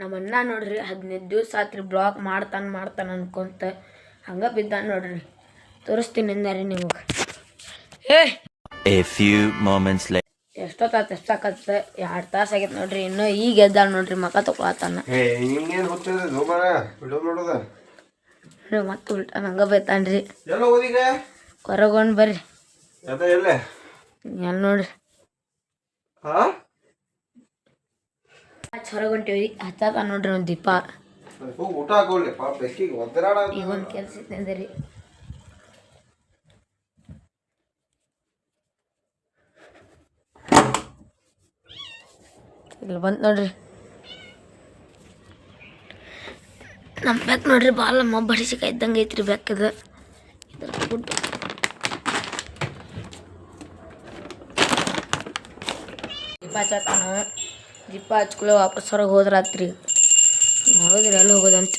ನಮ್ಮ ಅಣ್ಣ ನೋಡ್ರಿ 15 ದಿವಸ ಆತ್ರಿ ಬ್ಲಾಗ್ ಮಾಡ್ತಾನೆ ಅನ್ಕೊಂತ ಹಂಗೆ ಬಿದ್ದಾನ ನೋಡ್ರಿ. ತೋರಿಸ್ತೀನಿ ಅಂದಾರಿ ನಿಮಗೆ. ಎಷ್ಟೊತ್ತಾತ 2 ತಾಸು ಆಗೈತೆ ನೋಡ್ರಿ. ಇನ್ನೂ ಈಗ ಎದ್ದಾಳ ನೋಡ್ರಿ, ಮಕ ತಗೊಳತಾನ. ಮತ್ತೆ ಉಲ್ಟಾ ಹಂಗೆ ಬೈತಾನ್ರಿ. ಹೊರಗೊಂಡು ಬರ್ರಿ ಎಲ್ಲಿ ನೋಡ್ರಿ ಹೊರಗೊಂಟೇವಿ. ಹತ್ತಾತ ನೋಡ್ರಿ ಒಂದು ದೀಪ. ಈಗ ಒಂದು ಕೆಲಸ ಇತ್ತಂದ್ರಿ ಇಲ್ಲಿ ಬಂತು ನೋಡ್ರಿ. ನಮ್ಮ ಬೆಕ್ ನೋಡ್ರಿ ಬಾಳ ಬಡಿಸಿಕ ಇದ್ದಂಗೆ ಐತ್ರಿ ಬೆಕ್ಕದ. ಇದ್ರ ಫುಡ್ ದೀಪ ಹಚ್ಚತಾನ. ದೀಪ ಹಚ್ಕೊಳ್ಳೋ ವಾಪಸ್ ಹೊರಗೆ ಹೋದ್ರಾತ್ರಿ. ನೋಡಿದ್ರಿ ಎಲ್ಲಿ ಹೋಗೋದಂತ.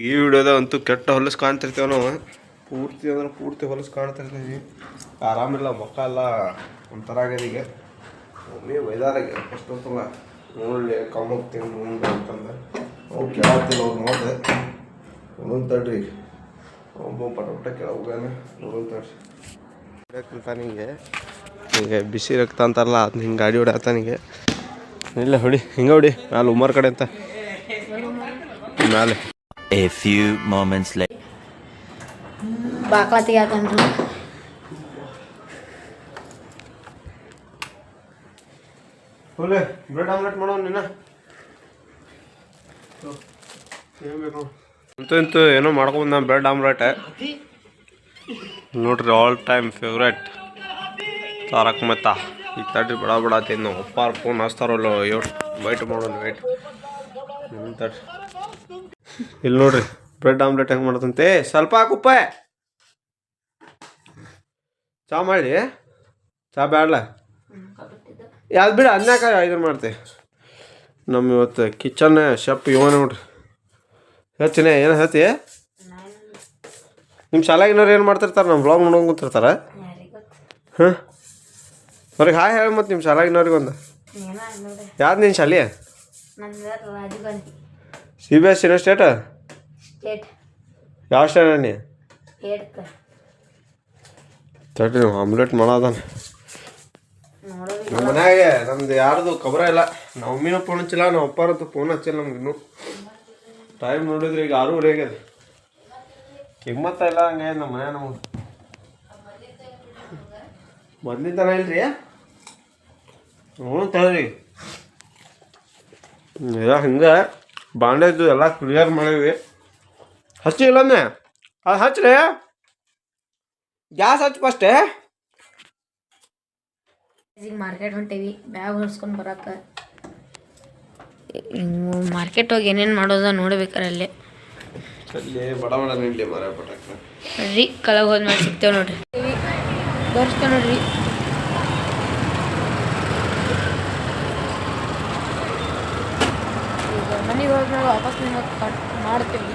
ಈ ವಿಡಿಯೋದ ಅಂತೂ ಕೆಟ್ಟ ಹೊಲಸು ಕಾಣ್ತಿರ್ತೇವೆ ನಾವು. ಪೂರ್ತಿ ಅಂದ್ರೆ ಪೂರ್ತಿ ಹೊಲಸು ಕಾಣ್ತಿರ್ತೀವಿ. ಆರಾಮಿಲ್ಲ, ಮಕ್ಕ ಎಲ್ಲ ಒಂಥರ ಆಗ್ಯದ. ಈಗ ಒಮ್ಮೆ ವೈದಾರಾಗ ಎಷ್ಟೊತ್ತಲ್ಲ ನೋಡಲಿ ಕಮ್ಮೋಗ್ತೀನಿ ಮುಂದೆ ಅಂತಂದು ಅವ್ರು ಕೇಳತ್ತೀನಿ. ಅವ್ರು ನೋಡಿದೆ ನೋಡೋನ್ ತಡ್ರಿ. ಒಬ್ಬ ಪಟ ಕೇಳೋಗಾನ ನೋಡೋನ್ ತಡ್ರಿ. ತಾನಿಗೆ ಈಗ ಬಿಸಿ ರಕ್ತ ಅಂತಾರಲ್ಲ ಅದನ್ನ ಹಿಂಗೆ ಗಾಡಿ ಹೊಡ್ಯಾತಾನಿಗೆ. ಇಲ್ಲ ಹೊಡಿ, ಹಿಂಗೆ ಹೊಡಿ ಮ್ಯಾಲೆ ಉಮ್ಮರ್ ಕಡೆ ಅಂತ ಮ್ಯಾಲೆ. ಬಾಕ್ಲ ತೆಗಿಯಾತನ್ರಿ. ಹೋಲೆ ಬ್ರೆಡ್ ಆಮ್ಲೆಟ್ ಮಾಡೋಣ ನಿನ್ನ. ಅಂತೂ ಏನೋ ಮಾಡ್ಕೊಂಡು ನಾನು ಬ್ರೆಡ್ ಆಮ್ಲೆಟ್ ನೋಡ್ರಿ. All time favourite Tarak Mehta. ಈಗ ತಡ್ರಿ ಬಡ ಆತೈತಿ. ನಾವು ಅಪ್ಪಾರ ಫೋನ್ ಹಚ್ತಾರಲ್ಲ ವೈಟ್ ಮಾಡೋಣ ವೈಟ್ ತಡ್ರಿ. ಇಲ್ಲಿ ನೋಡ್ರಿ ಬ್ರೆಡ್ ಆಮ್ಲೆಟ್ ಹೆಂಗೆ ಮಾಡತ್ತಂತೆ. ಸ್ವಲ್ಪ ಹಾಕುಪ್ಪ. ಚಾ ಮಾಡಿ. ಚಾ ಬ್ಯಾಡ್ಲ ಯಾವ್ದು ಬಿಡ ಅದ್ನಾಕ ಇದನ್ನು ಮಾಡ್ತೆ. ನಮ್ಮ ಇವತ್ತು ಕಿಚನ್ ಶೆಫ್ ಇವ ನೋಡ್ರಿ. ಹೇಳ್ತೀನಿ ಏನು ಹೇಳ್ತಿ. ನಿಮ್ಮ ಶಾಲಾಗಿನವ್ರು ಏನು ಮಾಡ್ತಿರ್ತಾರೆ? ನಮ್ಮ ಬ್ಲಾಗ್ ನೋಡ್ಕೊಂಡು ಕೂತಿರ್ತಾರೆ. ಹಾಂ ಅವ್ರಿಗೆ ಹಾಯ್ ಹೇಳಿ. ಮತ್ತು ನಿಮ್ಮ ಶಾಲಾಗಿನವ್ರಿಗೆ ಒಂದು ಯಾವ್ದು ನಿನ್ನ ಶಾಲೆ? CBSE state? ಯಾವ ಸ್ಟೇಟ್ ನೀ? ತಡ್ರಿ ಆಮ್ಲೆಟ್ ಮಾಡೋದಾನೆ. ನಮ್ಮ ಮನ್ಯಾಗೆ ನಮ್ದು ಯಾರ್ದು ಖಬರ ಇಲ್ಲ. ನಾವು ಮಮ್ಮಿನೂ ಫೋನ್ ಹಚ್ಚಿಲ್ಲ, ನಾವು ಅಪ್ಪಾರಂತೂ ಫೋನ್ ಹಚ್ಚಿಲ್ಲ ನಮ್ಗೆ ಇನ್ನೂ. ಟೈಮ್ ನೋಡಿದ್ರೆ ಈಗ 6:30 ಆಗ್ಯದ. ಕಿಮ್ಮತ್ತ ಇಲ್ಲ ಹಂಗೆ ನಮ್ಮ ಮನೆ ನಮಗೆ ಮೊದ್ಲಿಂದನ ಇಲ್ರಿ. ತಳ್ರಿ ಹಿಂಗೆ ಬಾಂಡೆ ಇದ್ದು ಎಲ್ಲ ಕ್ಲಿಯರ್ ಮಾಡೀವಿ. ಹಚ್ಚಿ ಇಲ್ಲಂದೆ ಅದು ಹಚ್ಚ್ರಿ. ಗ್ಯಾಸ್ ಹಚ್ಚಿ ಫಸ್ಟೇ. ಈಗ ಮಾರ್ಕೆಟ್ ಹೊಂಟೇವಿ ಬ್ಯಾಗ್ ಹೊರ್ಸ್ಕೊಂಡು ಬರಕ್ಕೆ. ಮಾರ್ಕೆಟ್ ಹೋಗಿ ಏನೇನು ಮಾಡೋದ ನೋಡ್ಬೇಕಾರೆ ಅಲ್ಲೇ ಬಡ ನಿಂಡಿ ಮರ ಪಟಾಕ ನೋಡ್ರಿ. ಕೆಳಗೆ ಹೋದ್ಮೇಲೆ ಸಿಗ್ತೇವೆ ನೋಡ್ರಿ. ತೋರಿಸ್ತೇವೆ ನೋಡ್ರಿ. ಈಗ ಮನೆಗೆ ಹೋದ್ಮೇಲೆ ವಾಪಸ್ ನಿಮಗೆ ಕಟ್ ಮಾಡ್ತೀವಿ.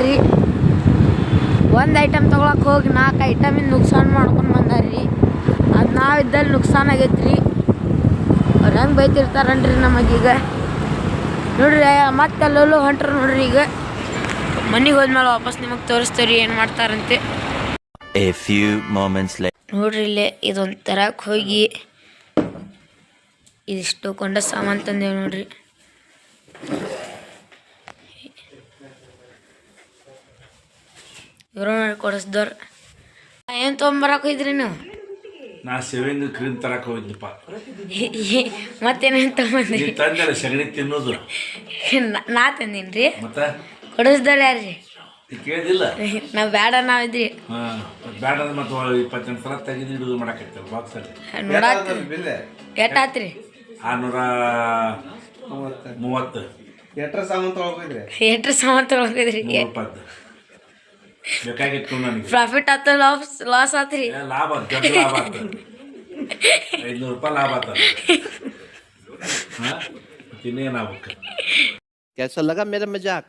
ರೀ ಒಂದು ಐಟಮ್ ತೊಗೊಳಕ್ಕೆ ಹೋಗಿ 4 ಐಟಮಿಂದ ನುಕ್ಸಾನ್ ಮಾಡ್ಕೊಂಡು ಬಂದಾರ್ರಿ. ಅದು ನಾವಿದ್ದಲ್ಲಿ ನುಕ್ಸಾನ್ ಆಗೈತ್ರಿ. ಅವ್ರು ಹೆಂಗೆ ಬೈತಿರ್ತಾರನ್ರಿ ನಮಗೀಗ ನೋಡ್ರಿ. ಮತ್ತೆ ಅಲ್ಲೂ ಹೊಂಟ್ರು ನೋಡ್ರಿ. ಈಗ ಮನೆಗೆ ಹೋದ್ಮೇಲೆ ವಾಪಸ್ ನಿಮಗೆ ತೋರಿಸ್ತೇವ್ರಿ ಏನು ಮಾಡ್ತಾರಂತೆ. ನೋಡ್ರಿ ಇಲ್ಲೇ ಇದೊಂದು ತರಕ್ಕೆ ಹೋಗಿ ಇದಿಷ್ಟು ಕೊಂಡ ಸಾಮಾನು ತಂದೇವು ನೋಡ್ರಿ. ಇವರು ನೋಡಿ ಕೊಡಿಸ್ದವ್ರು. ಏನು ತೊಗೊಂಬರಕ್ಕೆ ಹೋಗಿದ್ರಿ ನೀವು? ನಾ ಸೇವಿಂಗ್ ಕ್ರೀಮ್ ತರಕ್ಕೆ ಹೋಗಿದ್ದಪ್ಪ. ಮತ್ತೇನೇನು ತೊಗೊಂಬಂದ್ರಿ? ತಂದೆಲ್ಲ ಸಗಣಿ ತಿನ್ನೋದು ನಾ ತಂದೀನಿ ರೀ. ಮತ್ತೆ ಕೊಡಿಸ್ದವ್ರು ಯಾರ್ರಿ? ಕೇಳಿದಿಲ್ಲ. ನಾವು ಬೇಡ ನಾವಿದ್ರಿ. ಹಾಂ ಬೇಡ ಮತ್ತೆ 28 ಸಲ ತೆಗೆದು ಹಿಡಿದು ಮಾಡಾಕೈತೆ ಬಾಕ್ಸಲ್ಲಿ. ಎಷ್ಟಾತ್ರಿ? 630. ಎಟ್ರ ಸಾಮಾನು ತೊಗೊಳ್ಕೋದ್ರಿ? ಎಷ್ಟ್ರ ಸಾಮಾನು ತೊಗೊಳ್ಕೋದ್ರಿ? ಬೇಕಾಗಿತ್ತು ನನಗೆ. ಪ್ರಾಫಿಟ್ ಆತ ಲಾಸ್ ಆತ್ರಿ? ಲಾಭ ದೊಡ್ಡ ಲಾಭ ಆತ. 500 ರೂಪಾಯಿ ಲಾಭ ಆತ. ಹಾಂ ಇನ್ನೇನಾಗಬೇಕು. कैसा लगा मेरा मजाक?